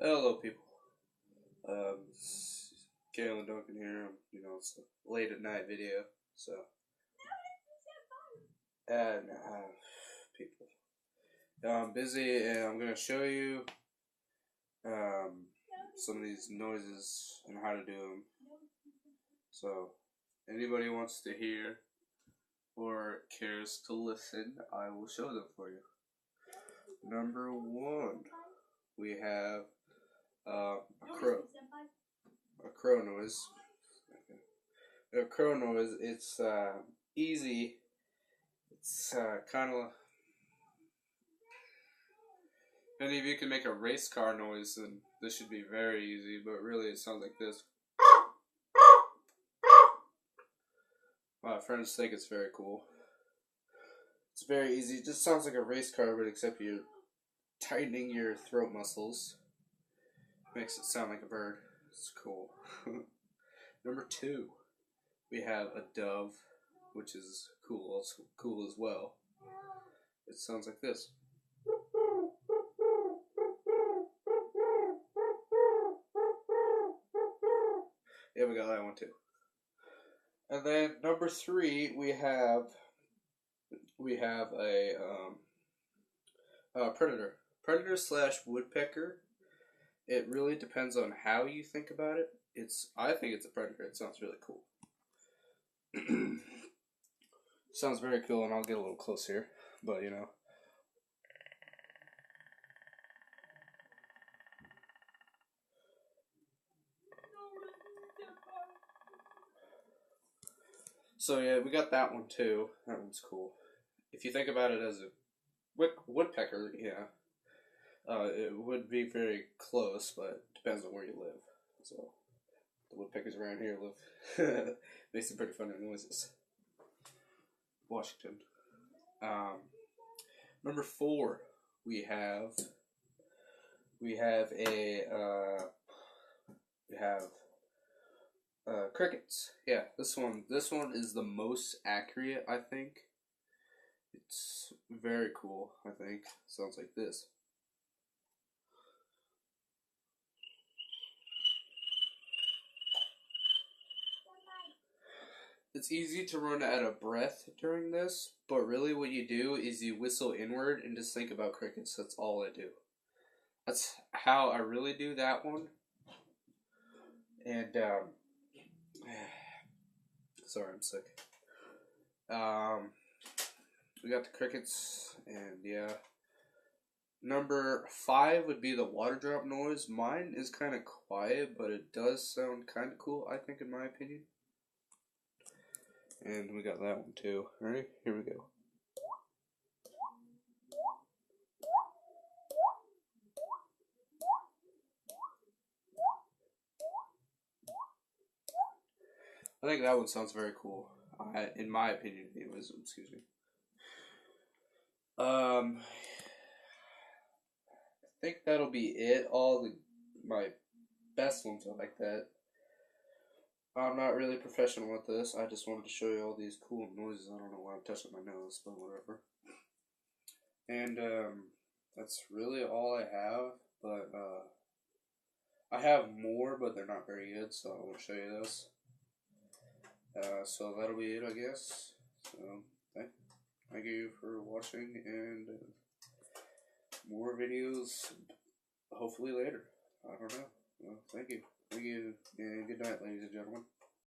Hello, people. Kalen Duncan here. It's a late at night video, so and people. I'm busy, and I'm gonna show you some of these noises and how to do them. So, anybody wants to hear or cares to listen, I will show them for you. Number one, we have a crow noise. A crow noise. It's easy. It's kind of. If any of you can make a race car noise, then this should be very easy. But really, it sounds like this. My friends think it's very cool. It's very easy. It just sounds like a race car, but except you're tightening your throat muscles. Makes it sound like a bird. It's cool. Number two, we have a dove, which is cool. It's cool as well. It sounds like this. Yeah, we got that one too. And then number three, we have a predator slash woodpecker. It really depends on how you think about it. I think it's a predator. It sounds really cool. Sounds very cool, and I'll get a little close here, but So yeah, we got that one too. That one's cool. If you think about it as a woodpecker, yeah, it would be very close, but it depends on where you live. So the woodpeckers around here live make some pretty funny noises. Washington. Number four, we have crickets. Yeah, this one is the most accurate, I think. It's very cool, I think. Sounds like this. It's easy to run out of breath during this, but really what you do is you whistle inward and just think about crickets. That's all I do. That's how I really do that one. And, sorry, I'm sick. We got the crickets, and yeah. Number five would be the water drop noise. Mine is kind of quiet, but it does sound kind of cool, I think, in my opinion. And we got that one too. Alright, here we go. I think that one sounds very cool. In my opinion, anyways. Excuse me. I think that'll be it. My best ones are like that. I'm not really professional with this. I just wanted to show you all these cool noises. I don't know why I'm touching my nose, but whatever. And that's really all I have. But I have more, but they're not very good, so I won't show you this. So that'll be it, I guess. So thank you for watching, and more videos hopefully later. I don't know. Well, thank you, and good night, ladies and gentlemen.